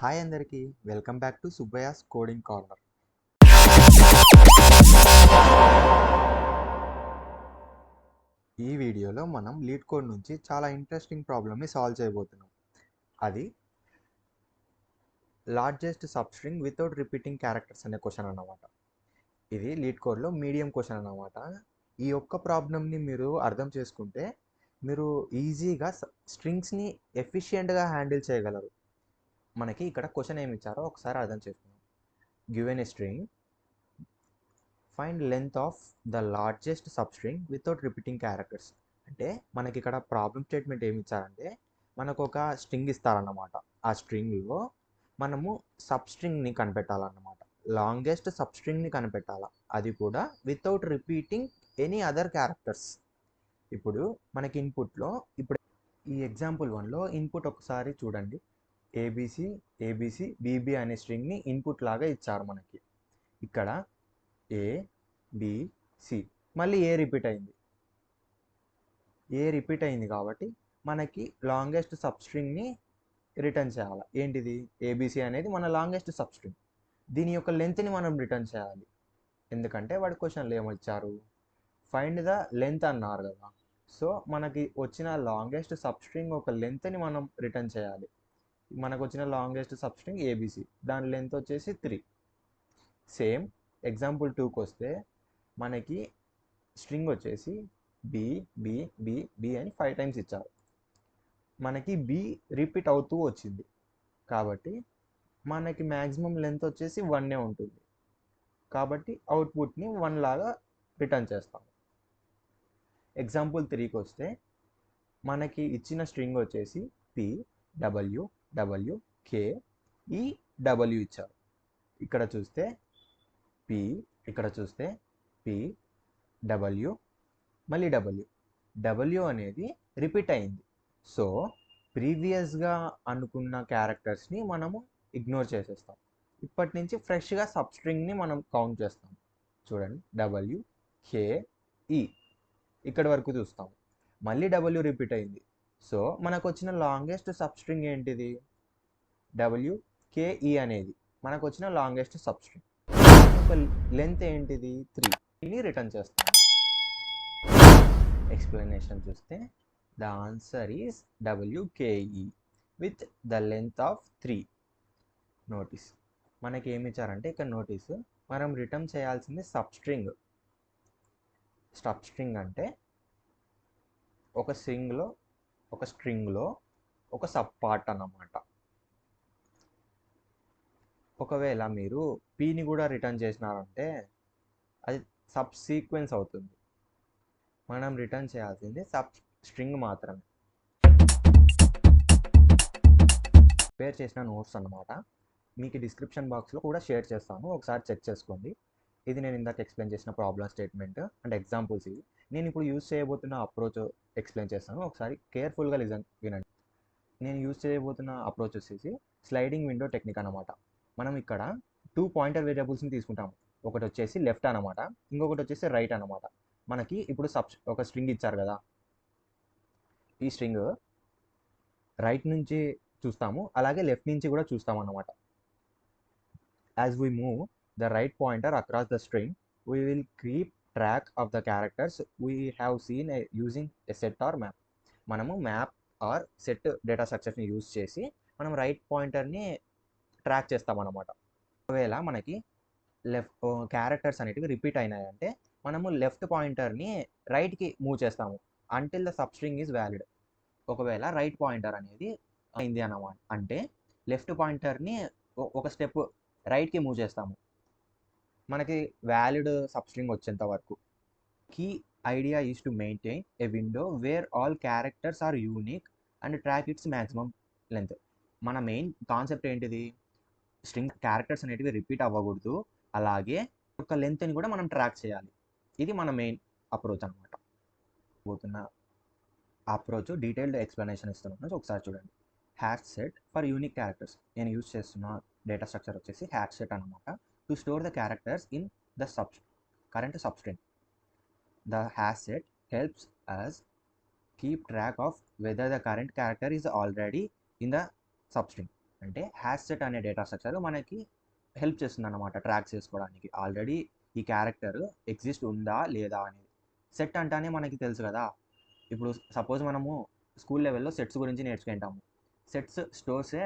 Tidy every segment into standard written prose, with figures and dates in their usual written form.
Hi అందరికీ welcome back to Subbaiah's coding corner. ఈ వీడియోలో మనం లీడ్ కోడ్ నుంచి చాలా ఇంట్రెస్టింగ్ ప్రాబ్లమ్ని సాల్వ్ చేయబోతున్నాం. అది largest substring without repeating characters అనే క్వశ్చన్ అన్నమాట. ఇది లీడ్ కోడ్లో మీడియం క్వశ్చన్ అన్నమాట. ఈ ఒక్క ప్రాబ్లమ్ని మీరు అర్థం చేసుకుంటే మీరు ఈజీగా స్ట్రింగ్స్ని ఎఫిషియెంట్గా హ్యాండిల్ చేయగలరు. మనకి ఇక్కడ క్వశ్చన్ ఏమి ఇచ్చారో ఒకసారి అర్థం చేసుకుందాం. Given a string, find length of the largest substring without repeating characters. అంటే మనకి ఇక్కడ ప్రాబ్లం స్టేట్మెంట్ ఏమి ఇచ్చారంటే మనకు ఒక స్ట్రింగ్ ఇస్తారన్నమాట. ఆ స్ట్రింగ్లో మనము సబ్స్ట్రింగ్ని కనిపెట్టాలన్నమాట. లాంగెస్ట్ సబ్స్ట్రింగ్ని కనిపెట్టాలి, అది కూడా without repeating any other characters. ఇప్పుడు మనకి ఇన్పుట్లో ఇప్పుడు ఈ ఎగ్జాంపుల్ 1లో ఇన్పుట్ ఒకసారి చూడండి. ఏబిసి బీబీ అనే స్ట్రింగ్ని ఇన్పుట్ లాగా ఇచ్చారు మనకి. ఇక్కడ ఏబిసి మళ్ళీ ఏ రిపీట్ అయింది కాబట్టి మనకి లాంగెస్ట్ సబ్స్ట్రింగ్ని రిటర్న్ చేయాలి. ఏంటిది? ఏబిసి అనేది మన లాంగెస్ట్ సబ్స్ట్రింగ్. దీని యొక్క లెంత్ని మనం రిటర్న్ చేయాలి. ఎందుకంటే వాడి క్వశ్చన్లు ఏమొచ్చారు, ఫైండ్ ద లెంత్ అన్నారు కదా. సో మనకి వచ్చిన లాంగెస్ట్ సబ్స్ట్రింగ్ ఒక లెంత్ని మనం రిటర్న్ చేయాలి. మనకు వచ్చిన లాంగెస్ట్ సబ్స్ట్రింగ్ ఏబిసి, దాని లెంత్ వచ్చేసి 3. సేమ్ ఎగ్జాంపుల్ 2కి వస్తే మనకి స్ట్రింగ్ వచ్చేసి బి అని 5 టైమ్స్ ఇచ్చారు. మనకి బి రిపీట్ అవుతూ వచ్చింది కాబట్టి మనకి మ్యాక్సిమం లెంత్ వచ్చేసి 1 ఉంటుంది. కాబట్టి అవుట్పుట్ని 1 లాగా రిటర్న్ చేస్తాం. ఎగ్జాంపుల్ 3కి వస్తే మనకి ఇచ్చిన స్ట్రింగ్ వచ్చేసి PWWKEW ఇచ్చారు. ఇక్కడ చూస్తే PW మళ్ళీ W అనేది రిపీట్ అయింది. సో ప్రీవియస్గా అనుకున్న క్యారెక్టర్స్ని మనము ఇగ్నోర్ చేసేస్తాం. ఇప్పటి నుంచి ఫ్రెష్గా సబ్స్ట్రింగ్ని మనం కౌంట్ చేస్తాం. చూడండి, WKE ఇక్కడి వరకు చూస్తాం. మళ్ళీ W రిపీట్ అయింది. సో మనకు వచ్చిన లాంగెస్ట్ సబ్స్ట్రింగ్ ఏంటిది? WKE అనేది మనకు వచ్చిన లాంగెస్ట్ సబ్స్ట్రింగ్. లెంత్ ఏంటిది? 3ని రిటర్న్ చేస్తాం. ఎక్స్ప్లెనేషన్ చూస్తే the answer is WKE with the length of 3. Notice మనకి ఏమి ఇచ్చారంటే ఇక్కడ నోటీస్ మనం రిటర్న్ చేయాల్సింది సబ్స్ట్రింగ్. అంటే ఒక స్ట్రింగ్లో ఒక సబ్ పార్ట్ అన్నమాట. ఒకవేళ మీరు పీని కూడా రిటర్న్ చేసినారంటే అది సబ్ సీక్వెన్స్ అవుతుంది. మనం రిటర్న్ చేయాల్సింది సబ్ స్ట్రింగ్ మాత్రమే. ప్రిపేర్ చేసిన నోట్స్ అన్నమాట మీకు డిస్క్రిప్షన్ బాక్స్లో కూడా షేర్ చేస్తాను, ఒకసారి చెక్ చేసుకోండి. ఇది నేను ఇందాక ఎక్స్ప్లెయిన్ చేసిన ప్రాబ్లం స్టేట్మెంట్ అండ్ ఎగ్జాంపుల్స్ ఇవి. నేను ఇప్పుడు యూజ్ చేయబోతున్న అప్రోచ్ ఎక్స్ప్లెయిన్ చేస్తాను, ఒకసారి కేర్ఫుల్గా వినండి. నేను యూజ్ చేయబోతున్న అప్రోచ్ వచ్చేసి స్లైడింగ్ విండో టెక్నిక్ అనమాట. మనం ఇక్కడ 2 పాయింటర్ వేరియబుల్స్ని తీసుకుంటాము. ఒకటి వచ్చేసి లెఫ్ట్ అనమాట, ఇంకొకటి వచ్చేసి రైట్ అనమాట. మనకి ఇప్పుడు ఒక స్ట్రింగ్ ఇచ్చారు కదా, ఈ స్ట్రింగ్ రైట్ నుంచి చూస్తాము, అలాగే లెఫ్ట్ నుంచి కూడా చూస్తాము అన్నమాట. As we move the right pointer across the string we will keep track of the characters we have seen using a set or map. మనము మ్యాప్ ఆర్ సెట్ డేటా స్ట్రక్చర్స్ని use చేసి మనం రైట్ పాయింటర్ని ట్రాక్ చేస్తామన్నమాట. ఒకవేళ మనకి characters అనేటివి repeat అయినాయంటే మనము left పాయింటర్ని రైట్కి మూవ్ చేస్తాము until the substring is valid. ఒకవేళ రైట్ పాయింటర్ అనేది అయింది అన్నమాట అంటే లెఫ్ట్ పాయింటర్ని ఒక స్టెప్ రైట్కి మూవ్ చేస్తాము మనకి వ్యాలిడ్ సబ్స్ట్రింగ్ వచ్చేంత వరకు. Key idea is to maintain a window where all characters are unique and track its maximum length. మన మెయిన్ కాన్సెప్ట్ ఏంటిది? స్ట్రింగ్ క్యారెక్టర్స్ అనేటివి రిపీట్ అవ్వకూడదు, అలాగే ఒక లెంత్ని కూడా మనం ట్రాక్ చేయాలి. ఇది మన మెయిన్ అప్రోచ్ అనమాట. పోతున్న అప్రోచ్ డీటెయిల్డ్ ఎక్స్ప్లెనేషన్ ఇస్తున్నాను, ఒకసారి చూడండి. Hash set for unique characters. నేను యూజ్ చేస్తున్న డేటా స్ట్రక్చర్ వచ్చేసి హ్యాష్ సెట్ అనమాట. To store the characters in the current substring. The hash set helps us keep track of whether the current character is already in the substring. అంటే hash set అనే data structure మనకి help చేస్తుంది అన్నమాట track చేసుకోవడానికి. Already ఈ character exist ఉందా లేదా అనేది. సెట్ అంటానే మనకి తెలుసు కదా. ఇప్పుడు సపోజ్ మనము స్కూల్ లెవెల్లో సెట్స్ గురించి నేర్చుకుంటాము. సెట్స్ స్టోర్సే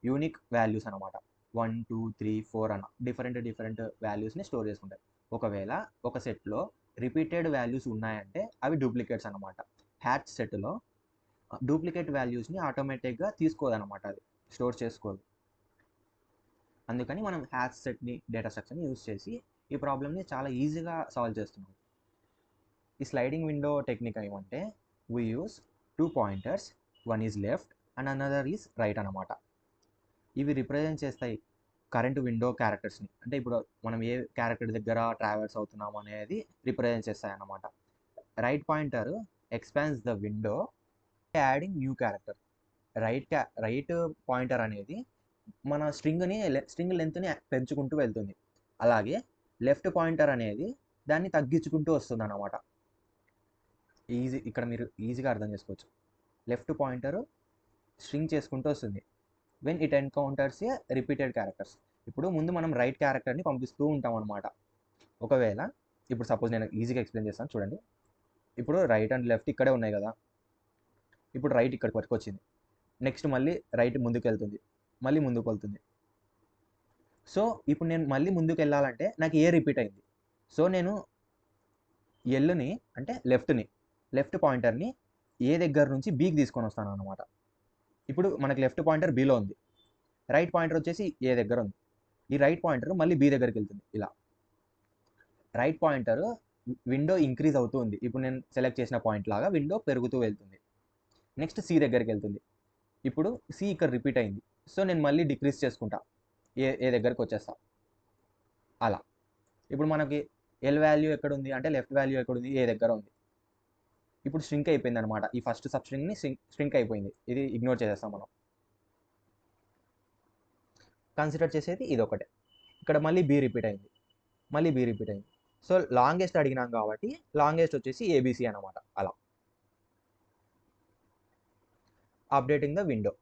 యూనిక్ వాల్యూస్ అనమాట. 1 2 3 4 అన్న డిఫరెంట్ వాల్యూస్ని స్టోర్ చేసుకుంటాయి. ఒకవేళ ఒక సెట్లో రిపీటెడ్ వాల్యూస్ ఉన్నాయంటే అవి డూప్లికేట్స్ అనమాట. హ్యాష్ సెట్లో డూప్లికేట్ వాల్యూస్ని ఆటోమేటిక్గా తీసుకోదన్నమాట, అది స్టోర్ చేసుకోదు. అందుకని మనం హ్యాష్ సెట్ని డేటా స్ట్రక్చర్ని యూజ్ చేసి ఈ ప్రాబ్లమ్ని చాలా ఈజీగా సాల్వ్ చేస్తున్నాం. ఈ స్లైడింగ్ విండో టెక్నిక్ ఏమంటే we use 2 pointers, one is left and another is right అనమాట. ఇవి రిప్రజెంట్ చేస్తాయి కరెంట్ విండో క్యారెక్టర్స్ని. అంటే ఇప్పుడు మనం ఏ క్యారెక్టర్ దగ్గర ట్రావెల్స్ అవుతున్నాం అనేది రిప్రజెంట్ చేస్తాయి అన్నమాట. Right pointer expands the window adding new character. Right pointer అనేది మన స్ట్రింగ్ లెంత్ని పెంచుకుంటూ వెళ్తుంది. అలాగే లెఫ్ట్ పాయింటర్ అనేది దాన్ని తగ్గించుకుంటూ వస్తుంది అన్నమాట. ఇక్కడ మీరు ఈజీగా అర్థం చేసుకోవచ్చు. లెఫ్ట్ పాయింటర్ స్ట్రింగ్ చేసుకుంటూ వస్తుంది when it encounters A repeated characters. ఇప్పుడు ముందు మనం రైట్ క్యారెక్టర్ని పంపిస్తూ ఉంటాం అనమాట. ఒకవేళ ఇప్పుడు సపోజ్ నేను ఈజీగా ఎక్స్ప్లెయిన్ చేస్తాను చూడండి. ఇప్పుడు రైట్ అండ్ లెఫ్ట్ ఇక్కడే ఉన్నాయి కదా. ఇప్పుడు రైట్ ఇక్కడికి వరకు వచ్చింది. నెక్స్ట్ మళ్ళీ రైట్ ముందుకు వెళ్తుంది, మళ్ళీ ముందుకు వెళ్తుంది. సో ఇప్పుడు నేను మళ్ళీ ముందుకు వెళ్ళాలంటే నాకు ఏ రిపీట్ అయింది. సో నేను ఎల్ని అంటే లెఫ్ట్ పాయింటర్ని ఏ దగ్గర నుంచి బీకి తీసుకొని వస్తాను అనమాట. ఇప్పుడు మనకి లెఫ్ట్ పాయింటర్ బీలో ఉంది, రైట్ పాయింటర్ వచ్చేసి ఏ దగ్గర ఉంది. ఈ రైట్ పాయింటర్ మళ్ళీ బీ దగ్గరికి వెళ్తుంది. ఇలా రైట్ పాయింటర్ విండో ఇంక్రీజ్ అవుతూ ఉంది. ఇప్పుడు నేను సెలెక్ట్ చేసిన పాయింట్ లాగా విండో పెరుగుతూ వెళ్తుంది. నెక్స్ట్ సి దగ్గరికి వెళ్తుంది. ఇప్పుడు సి ఇక్కడ రిపీట్ అయింది. సో నేను మళ్ళీ డిక్రీజ్ చేసుకుంటా, ఏ దగ్గరికి వచ్చేస్తా. అలా ఇప్పుడు మనకి ఎల్ వాల్యూ ఎక్కడ ఉంది అంటే లెఫ్ట్ వాల్యూ ఎక్కడ ఉంది, ఏ దగ్గర ఉంది. ఇప్పుడు స్ట్రింక్ అయిపోయింది అనమాట. ఈ ఫస్ట్ సబ్ స్ట్రింగ్ని స్ట్రింక్ అయిపోయింది. ఇది ఇగ్నోర్ చేసేస్తాం మనం. కన్సిడర్ చేసేది ఇది ఒకటే. ఇక్కడ మళ్ళీ బీ రిపీట్ అయింది. సో లాంగెస్ట్ అడిగినాం కాబట్టి లాంగెస్ట్ వచ్చేసి ఏబిసి అనమాట. అలా updating the window.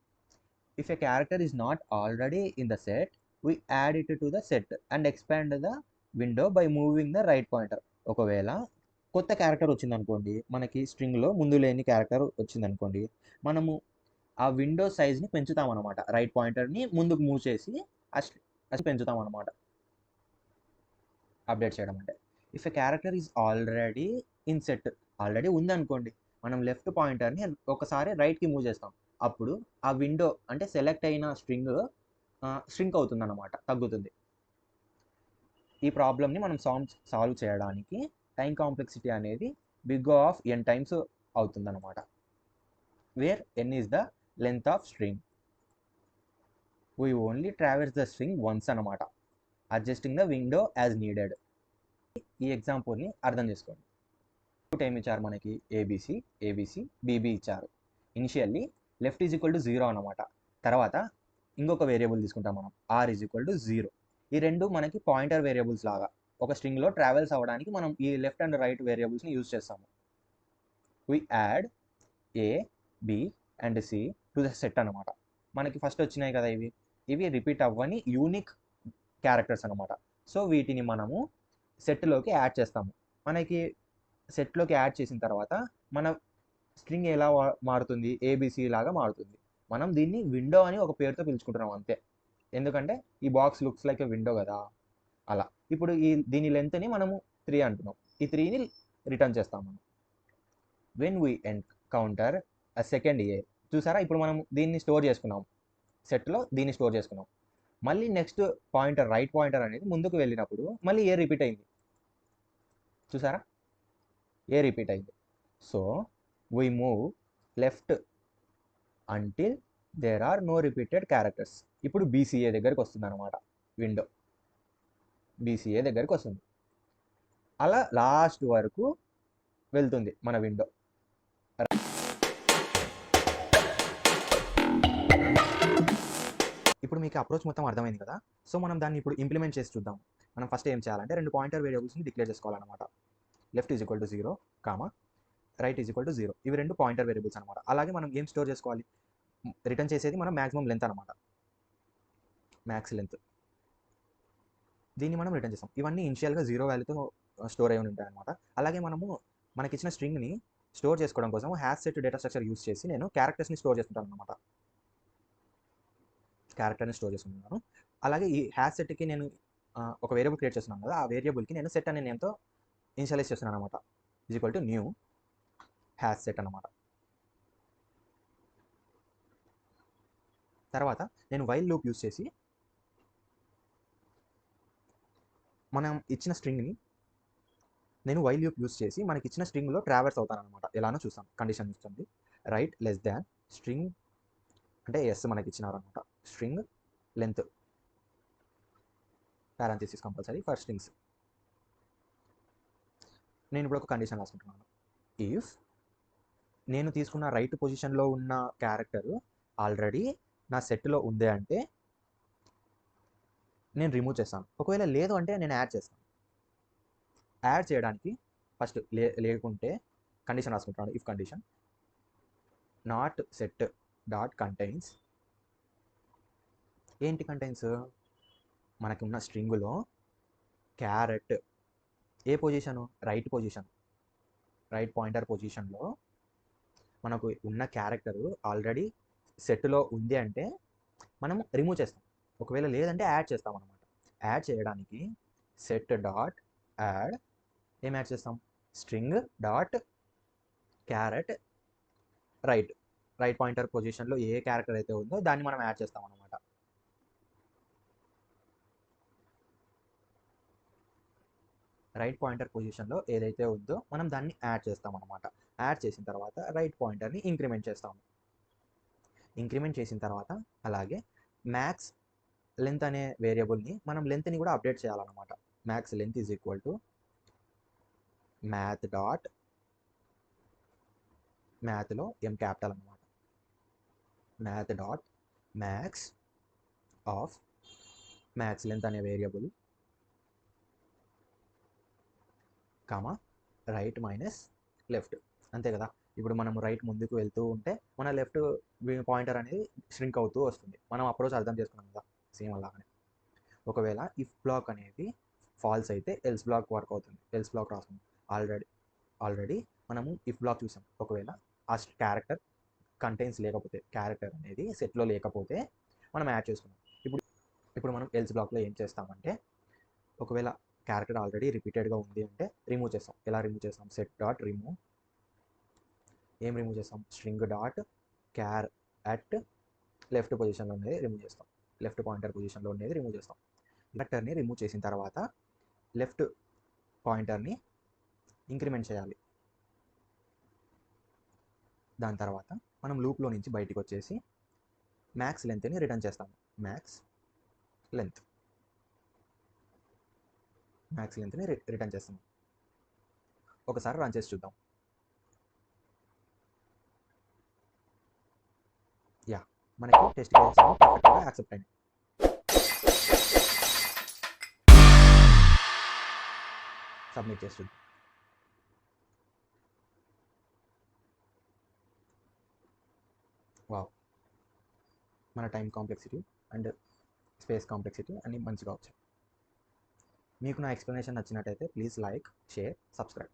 If a character is not already in the set we add it to the set and expand the window by moving the right pointer. ఒకవేళ కొత్త character వచ్చిందనుకోండి, మనకి స్ట్రింగ్లో ముందు లేని క్యారెక్టర్ వచ్చిందనుకోండి, మనము ఆ విండో సైజ్ని పెంచుతాం అనమాట. రైట్ పాయింటర్ని ముందుకు మూవ్ చేసి అది పెంచుతాం అనమాట. అప్డేట్ చేయడం అంటే if a character is already in set, already ఉందనుకోండి, మనం లెఫ్ట్ పాయింటర్ని ఒకసారి రైట్కి మూవ్ చేస్తాం. అప్పుడు ఆ విండో అంటే సెలెక్ట్ అయిన స్ట్రింక్ అవుతుంది అన్నమాట, తగ్గుతుంది. ఈ ప్రాబ్లమ్ని మనం సాల్వ్ చేయడానికి టైం కాంప్లెక్సిటీ అనేది బిగ్ ఆఫ్ n టైమ్స్ అవుతుంది అనమాట. Where n is the length of string. We only travels the string once అనమాట, adjusting the window as needed. ఈ ఎగ్జాంపుల్ని అర్థం చేసుకోండి. ఏమి ఇచ్చారు మనకి, ఏబిసి బీబీ ఇచ్చారు. Initially left is equal to 0 అనమాట. తర్వాత ఇంకొక వేరియబుల్ తీసుకుంటాం మనం, ఆర్ ఈజ్ ఈక్వల్ టు 0. ఈ రెండు మనకి పాయింటర్ వేరియబుల్స్ లాగా ఒక స్ట్రింగ్లో ట్రావెల్స్ అవ్వడానికి మనం ఈ లెఫ్ట్ అండ్ రైట్ వేరియబుల్స్ని యూజ్ చేస్తాము. We add A, B and C to the set అనమాట. మనకి ఫస్ట్ వచ్చినాయి కదా ఇవి రిపీట్ అవ్వని యూనిక్ క్యారెక్టర్స్ అనమాట. సో వీటిని మనము సెట్లోకి యాడ్ చేస్తాము. మనకి సెట్లోకి యాడ్ చేసిన తర్వాత మన స్ట్రింగ్ ఎలా మారుతుంది, ఏబిసి లాగా మారుతుంది. మనం దీన్ని విండో అని ఒక పేరుతో పిలుచుకుంటున్నాం అంతే, ఎందుకంటే ఈ box looks like a window కదా. అలా ఇప్పుడు దీని లెంత్ని మనము 3 అంటున్నాం. ఈ 3ని రిటర్న్ చేస్తాం మనం. When we encounter a second A, చూసారా ఇప్పుడు మనం దీన్ని స్టోర్ చేసుకున్నాం, సెట్లో దీన్ని స్టోర్ చేసుకున్నాం. మళ్ళీ నెక్స్ట్ పాయింటర్ రైట్ పాయింటర్ అనేది ముందుకు వెళ్ళినప్పుడు మళ్ళీ ఏ రిపీట్ అయింది, చూసారా ఏ రిపీట్ అయింది. So we move left until there are no repeated characters. ఇప్పుడు బీసీఏ దగ్గరికి వస్తుంది అనమాట, విండో బీసీఏ దగ్గరికి వస్తుంది. అలా లాస్ట్ వరకు వెళ్తుంది మన విండో. ఇప్పుడు మీకు అప్రోచ్ మొత్తం అర్థమైంది కదా. సో మనం దాన్ని ఇప్పుడు ఇంప్లిమెంట్ చేసి చూద్దాం. మనం ఫస్ట్ ఏం చేయాలంటే 2 పాయింటర్ వేరియబుల్స్ని డిక్లేర్ చేసుకోవాలన్నమాట. Left is equal to 0, right is equal to 0. ఇవి 2 పాయింటర్ వేరియబుల్స్ అనమాట. అలాగే మనం ఏం స్టోర్ చేసుకోవాలి, రిటర్న్ చేసేది మనం మ్యాక్సిమం లెంత్ అనమాట. మ్యాక్స్ లెంత్, దీన్ని మనం రిటర్న్ చేస్తాం. ఇవన్నీ ఇనిషియల్గా 0 వాల్యూతో స్టోర్ అయి ఉంటాయి అనమాట. అలాగే మనకి ఇచ్చిన స్ట్రింగ్ని స్టోర్ చేసుకోవడం కోసం hash set data structure use చేసి నేను క్యారెక్టర్స్ని స్టోర్ చేసుకుంటాను అనమాట. క్యారెక్టర్ని స్టోర్ చేసుకుంటున్నాను. అలాగే ఈ హ్యాష్ సెట్కి నేను ఒక వేరియబుల్ క్రియేట్ చేస్తున్నాను కదా, ఆ వేరియబుల్కి నేను సెట్ అనే నేమ్తో ఇనిషియలైజ్ చేస్తున్నాను అనమాట. Equal to new hash set అనమాట. తర్వాత నేను వైల్ లూప్ యూస్ చేసి మనం ఇచ్చిన స్ట్రింగ్ని నేను వైల్ లూప్ యూస్ చేసి మనకి ఇచ్చిన స్ట్రింగ్లో ట్రావర్స్ అవుతాను అనమాట. ఎలానో చూస్తాం. కండిషన్ ఇస్తుంది రైట్ లెస్ దాన్ స్ట్రింగ్ అంటే ఎస్ మనకి ఇచ్చినారనమాట. String length parenthesis compulsory for strings. నేను ఇప్పుడు ఒక కండిషన్ రాసుకుంటున్నాను. ఇఫ్ నేను తీసుకున్న రైట్ పొజిషన్లో ఉన్న క్యారెక్టర్ ఆల్రెడీ నా సెట్లో ఉంది అంటే నేను రిమూవ్ చేస్తాను. ఒకవేళ లేదు అంటే నేను యాడ్ చేస్తాను. యాడ్ చేయడానికి ఫస్ట్ లేకుంటే కండిషన్ రాసుకుంటున్నాను. If condition not set dot contains, ఏంటి కంటైన్స్, మనకి ఉన్న స్ట్రింగులో క్యారెట్ ఏ position, right position, right pointer పొజిషన్లో మనకు ఉన్న క్యారెక్టరు ఆల్రెడీ సెట్లో ఉంది అంటే మనం రిమూవ్ చేస్తాం. ఒకవేళ లేదంటే యాడ్ చేస్తాం అనమాట. యాడ్ చేయడానికి సెట్ డాట్ యాడ్ ఏం యాడ్ చేస్తాం, string dot carrot right pointer పొజిషన్లో ఏ క్యారెక్టర్ అయితే ఉందో దాన్ని మనం యాడ్ చేస్తాం అనమాట. రైట్ పాయింటర్ పొజిషన్లో ఏదైతే ఉందో మనం దాన్ని యాడ్ చేస్తాం అనమాట. యాడ్ చేసిన తర్వాత రైట్ పాయింటర్ని ఇంక్రిమెంట్ చేస్తాము. ఇంక్రిమెంట్ చేసిన తర్వాత అలాగే మ్యాక్స్ లెంత్ అనే వేరియబుల్ని మనం లెంత్ని కూడా అప్డేట్ చేయాలన్నమాట. Max length is equal to మ్యాథ్లో ఎం క్యాపిటల్ అనమాట. Math dot max of max length అనే variable comma right minus left, అంతే కదా. ఇప్పుడు మనం రైట్ ముందుకు వెళ్తూ ఉంటే మన లెఫ్ట్ పాయింటర్ అనేది ష్రింక్ అవుతూ వస్తుంది. మనం అప్రోచ్ అర్థం చేసుకున్నాం కదా, సేమ్ అలాగనే. ఒకవేళ ఇఫ్ బ్లాక్ అనేది ఫాల్స్ అయితే ఎల్స్ బ్లాక్ వర్క్ అవుతుంది. ఎల్స్ బ్లాక్ రాసుకుందాం. ఆల్రెడీ మనము ఇఫ్ బ్లాక్ చూసాం. ఒకవేళ ఆ క్యారెక్టర్ కంటైన్స్ లేకపోతే, క్యారెక్టర్ అనేది సెట్లో లేకపోతే మనం యాడ్ చేసుకున్నాం. ఇప్పుడు మనం ఎల్స్ బ్లాక్లో ఏం చేస్తామంటే, ఒకవేళ క్యారెక్టర్ ఆల్రెడీ రిపీటెడ్గా ఉంది అంటే రిమూవ్ చేస్తాం. ఎలా రిమూవ్ చేస్తాం, సెట్ డాట్ రిమూవ్, ఏం రిమూవ్ చేస్తాం, స్ట్రింగ్ డాట్ క్యార్ అట్ లెఫ్ట్ పొజిషన్లో ఉండేది రిమూవ్ చేస్తాం. లెఫ్ట్ పాయింటర్ పొజిషన్లో ఉండేది రిమూవ్ చేస్తాం. క్యారెక్టర్ని రిమూవ్ చేసిన తర్వాత లెఫ్ట్ పాయింటర్ని ఇంక్రిమెంట్ చేయాలి. దాని తర్వాత మనం లూప్లో నుంచి బయటికి వచ్చేసి మ్యాక్స్ లెంత్ని రిటర్న్ చేస్తాము. మ్యాక్స్ లెంత్ని రిటర్న్ చేస్తాము. ఒకసారి రన్ చేసి చూద్దాం. యా, మనకి టెస్ట్ కేసెస్ పర్ఫెక్ట్గా యాక్సెప్ట్ అయింది. సబ్మిట్ చేసి చూద్దాం. వావ్, మన time complexity and space complexity అన్నీ మంచిగా వచ్చాయి. మీకు నా ఎక్స్ప్లెనేషన్ నచ్చినట్టయితే ప్లీజ్ లైక్, షేర్, సబ్స్క్రైబ్.